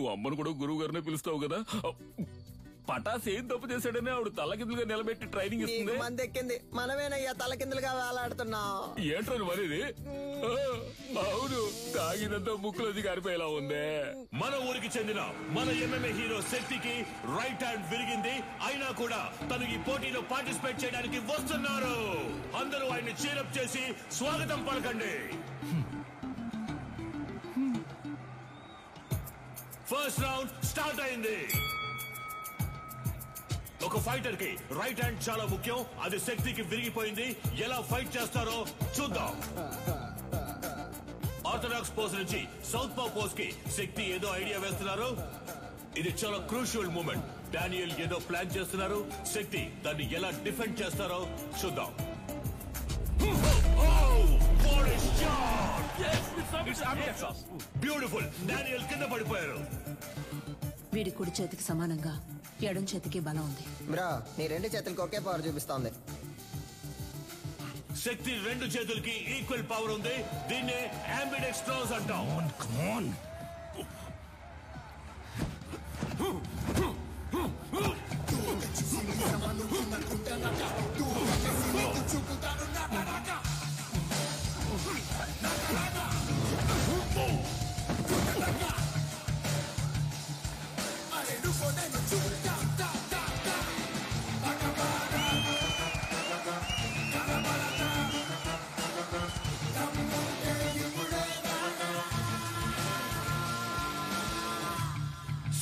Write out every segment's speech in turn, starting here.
నువ్వు అమ్మను కూడా గురువు గారినే పిలుస్తావు కదా. పటాస్ ఏం తప్పు చేశాడని ఆవిడ తలకిందులుగా నిలబెట్టి ట్రైనింగ్ ఇస్తుంది. మంది ఎక్కింది, మనమేనయ్యా తలకిందులుగా వేలాడుతున్నాం. ఏంటో మరిది? అవును, తాగినంతా ముక్కులోది గారిపోయేలా ఉందే. మన ఊరికి చెందిన మన MMA హీరో శక్తికి రైట్ హ్యాండ్ విరిగింది. అయినా కూడా తను ఈ పోటీలో పార్టిసిపేట్ చేయడానికి వస్తున్నారు. అందరూ ఆయన్ని చీరప్ చేసి స్వాగతం పలకండి. ఫస్ట్ రౌండ్ స్టార్ట్ అయింది. ఒక ఫైటర్ కి రైట్ హ్యాండ్ చాలా ముఖ్యం. అది శక్తికి విరిగిపోయింది. ఎలా ఫైట్ చేస్తారో చూద్దాం. ఆర్థడాక్స్ పోజ్ నుంచి సౌత్ పా పోజ్ కి శక్తి ఏదో ఐడియా వేస్తున్నారు. ఇది చాలా క్రూషియల్ మూమెంట్. డానియల్ ఏదో ప్లాన్ చేస్తున్నారు. శక్తి దాన్ని ఎలా డిఫెండ్ చేస్తారో చూద్దాం. బ్యూటిఫుల్. డానియల్ కింద పడిపోయారు. వీడి కుడి చేతికి సమానంగా ఎడం చేతికి బలం ఉంది. బ్రో, నీ రెండు చేతులకి ఒకే పవర్ చూపిస్తోంది. శక్తి రెండు చేతులకి ఈక్వల్ పవర్ ఉంది. దీన్నే అంబిడెక్స్ట్రోస్ అంటాం.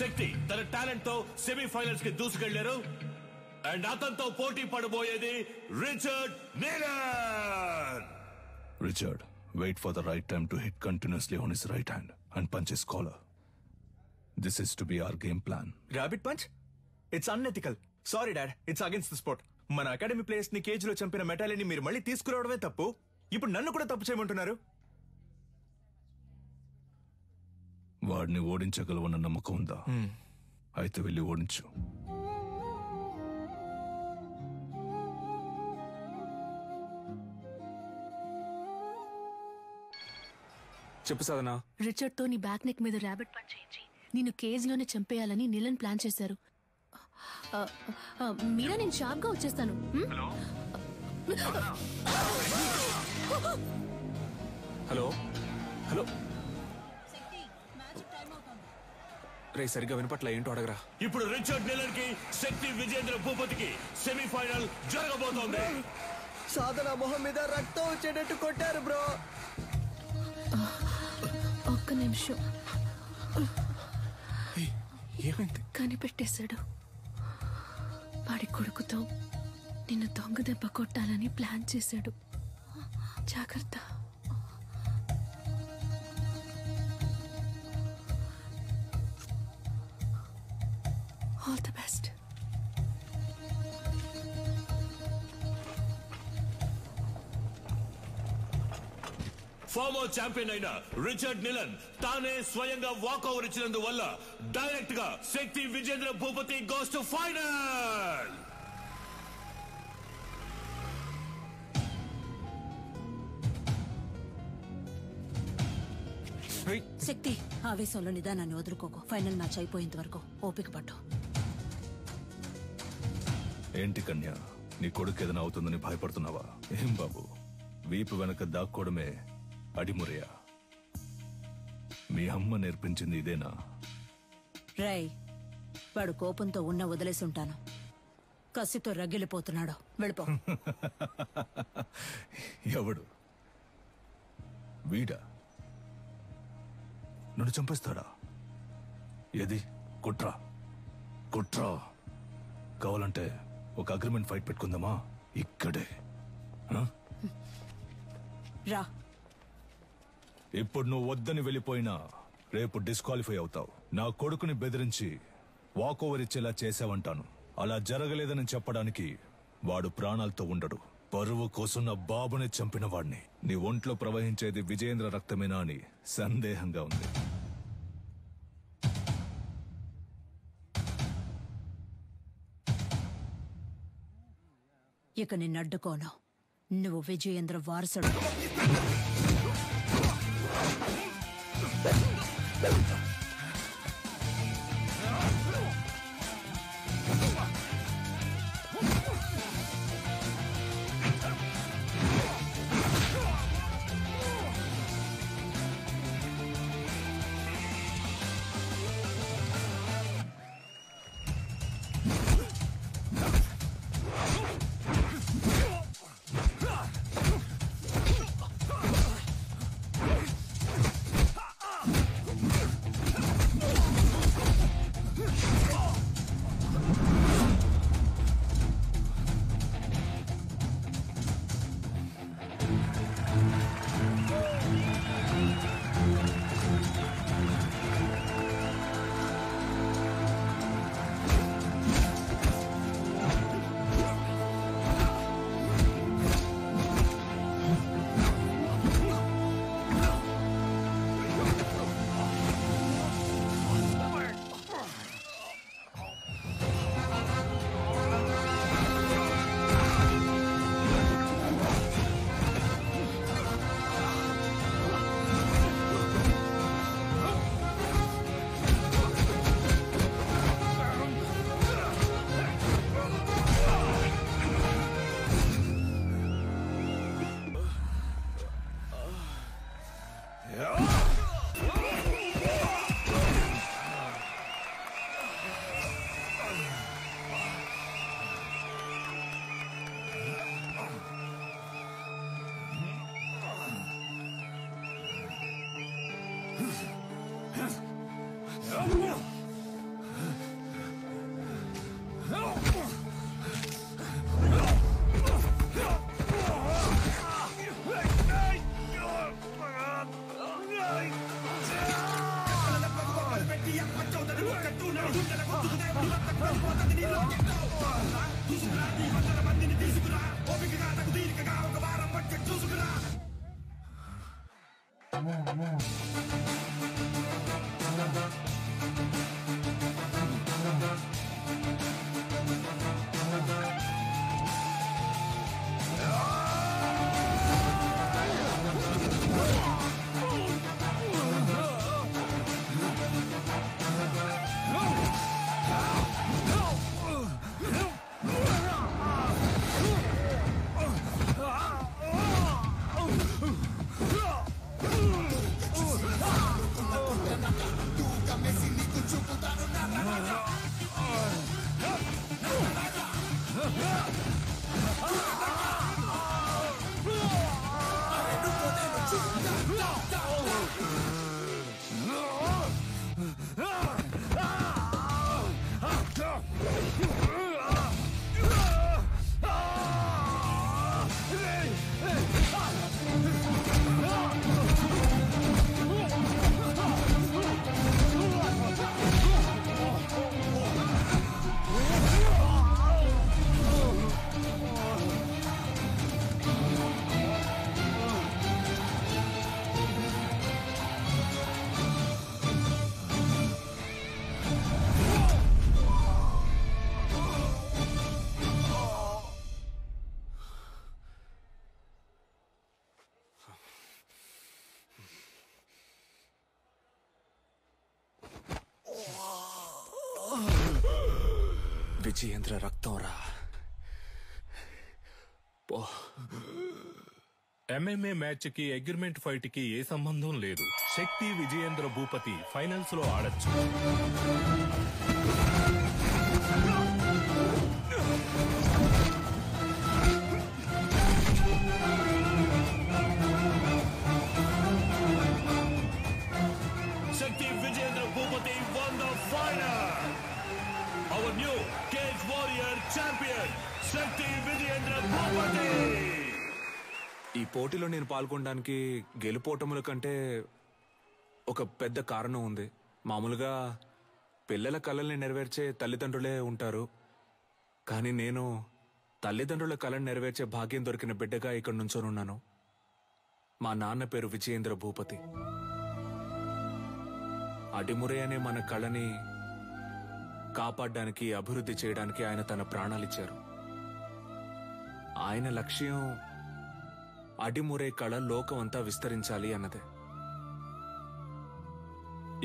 శక్తి తన టాలెంట్ తో సెమీఫైనల్స్ కి దూసుకెళ్లారు. అండ్ అతనితో పోటీ పడబోయేది Richard నీలన్. Richard, wait for the right time to hit continuously on his right hand and punch his collar. This is to be our game plan. Rabbit punch? It's unethical. Sorry dad, it's against the sport. మన academy players ని cage లో చంపిన మెటాలిని మీరు మళ్ళీ తీసుకురావడమే తప్పు. ఇప్పుడు నన్ను కూడా తప్పు చేయమంటున్నారు. వాడిని ఓడించగలవన్న నమ్మకం ఉందా? అయితే వెళ్ళి ఓడించు. చెప్పు సాధనా. రిచర్డ్ తో నీ బ్యాక్ నెక్ మీద ర్యాబిట్ పంచ్ చేయించి నిన్ను కేజ్ లోనే చంపేయాలని నీలన్ ప్లాన్ చేశారు. మీరా, నేను షార్ప్ గా వచ్చేస్తాను. హలో హలో రే, సరిగ్గా వినపట్ల. ఏంటో అడగరా. ఇప్పుడు రిచర్డ్ నీలన్ కి శక్తి విజేంద్ర భూపతికి సెమీఫైనల్ జరగబోతోంది. సాధన మొహం మీద రక్తం వచ్చేటట్టు కొట్టారు బ్రో. ఒక్క నిమిషం. ఏమైంది? కనిపెట్టేశాడు. వాడి కొడుకుతో నిన్ను దొంగ దెబ్బ కొట్టాలని ప్లాన్ చేశాడు. జాగ్రత్త. All the best. Former champion అయిన రిచర్డ్ నీలన్ తానే స్వయంగా వాకౌవర్ ఇచ్చినందువల్ల డైరెక్ట్ గా Shakti Vijendra Bhupathi goes to final. Shakti, ఆవేశంలో నిదానాన్ని వదులుకోకు. ఫైనల్ మ్యాచ్ అయిపోయేంత వరకు ఓపిక పట్టు. ఏంటి కన్యా, నీ కొడుకు ఏదైనా అవుతుందని భయపడుతున్నావా? ఏం బాబు, వీపు వెనక దాక్కోవడమే అడిమురయా? మీ అమ్మ నేర్పించింది ఇదేనా? రేయ్, వాడు కోపంతో ఉన్న వదిలేసి ఉంటాను. కసితో రగిలిపోతున్నాడు. వెళ్ళిపో. ఎవడు? వీడా? నన్ను చంపేస్తాడా? ఏది? కుట్రా కుట్రా. కావాలంటే ఒక అగ్రిమెంట్ ఫైట్ పెట్టుకుందామా? ఇక్కడే. రా. ఇప్పుడు నువ్వు వద్దని వెళ్ళిపోయినా రేపు డిస్క్వాలిఫై అవుతావు. నా కొడుకుని బెదిరించి వాకోవర్ ఇచ్చేలా చేసావంటాను. అలా జరగలేదని చెప్పడానికి వాడు ప్రాణాలతో ఉండడు. పరువు కోసం నా బాబుని చంపిన వాడిని. నీ ఒంట్లో ప్రవహించేది విజయేంద్ర రక్తమేనా అని సందేహంగా ఉంది. ఇక నిన్నడ్డుకోను. నువ్వు విజయేంద్ర వారసుడు. విజయేంద్ర రక్తం రా. ఎంఎంఏ మ్యాచ్ కి అగ్రిమెంట్ ఫైట్ కి ఏ సంబంధం లేదు. శక్తి విజయేంద్ర భూపతి ఫైనల్స్ లో ఆడొచ్చు. శక్తి Vijayendra Bhupathi won the final. Our new Cage Warrior champion, శక్తి విజయేంద్ర భూపతి. ఈ పోటీలో నేను పాల్గొనడానికి గెలుపోటముల కంటే ఒక పెద్ద కారణం ఉంది. మామూలుగా పిల్లల కలల్ని నెరవేర్చే తల్లిదండ్రులే ఉంటారు, కానీ నేను తల్లిదండ్రుల కళను నెరవేర్చే భాగ్యం దొరికిన బిడ్డగా ఇక్కడ నుంచోనున్నాను. మా నాన్న పేరు విజయేంద్ర భూపతి. అడిమురే అనే మన కళని కాపాడడానికి, అభివృద్ధి చేయడానికి ఆయన తన ప్రాణాలిచ్చారు. ఆయన లక్ష్యం అడిమురే కళ లోకమంతా విస్తరించాలి అన్నదే.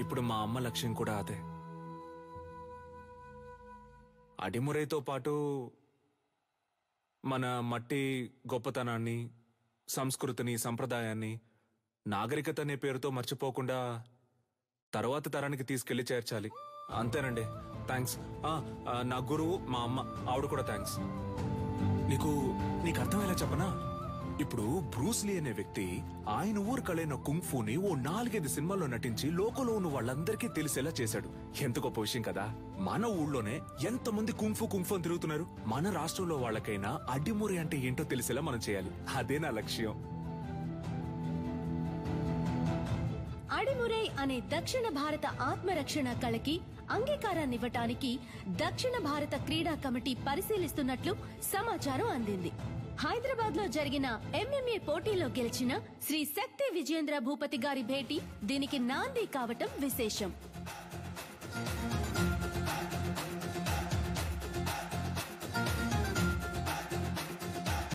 ఇప్పుడు మా అమ్మ లక్ష్యం కూడా అదే. అడిమురేతో పాటు మన మట్టి గొప్పతనాన్ని, సంస్కృతిని, సంప్రదాయాన్ని, నాగరికత అనే పేరుతో మర్చిపోకుండా తర్వాత తరానికి తీసుకెళ్లి చేర్చాలి. అంతేనండి. థ్యాంక్స్. నా గురువు మా అమ్మ, ఆవిడ కూడా థ్యాంక్స్. నీకు అర్థమయ్యేలా చెప్పనా? ఇప్పుడు బ్రూస్లీ అనే వ్యక్తి ఆయన ఊరు కళైన కుంగ్ఫూని ఓ 4-5 సినిమాల్లో నటించి లోకంలో ఉన్న వాళ్ళందరికీ తెలిసేలా చేశాడు. ఎంత గొప్ప విషయం కదా. మన ఊళ్ళోనే ఎంతమంది కుంగ్ఫూ అని తిరుగుతున్నారు. మన రాష్ట్రంలో వాళ్ళకైనా అడ్డిమురి అంటే ఏంటో తెలిసేలా మనం చేయాలి. అదే నా లక్ష్యం. అడిమురై అనే దక్షిణ భారత ఆత్మరక్షణ కళకి అంగీకారాన్నివ్వటానికి దక్షిణ భారత క్రీడా కమిటీ పరిశీలిస్తున్నట్లు సమాచారం అందింది. హైదరాబాద్ లో జరిగిన ఎంఎంఏ పోటీలో గెలిచిన శ్రీ శక్తి విజయేంద్ర భూపతి గారి భేటీ దీనికి నాంది కావటం విశేషం.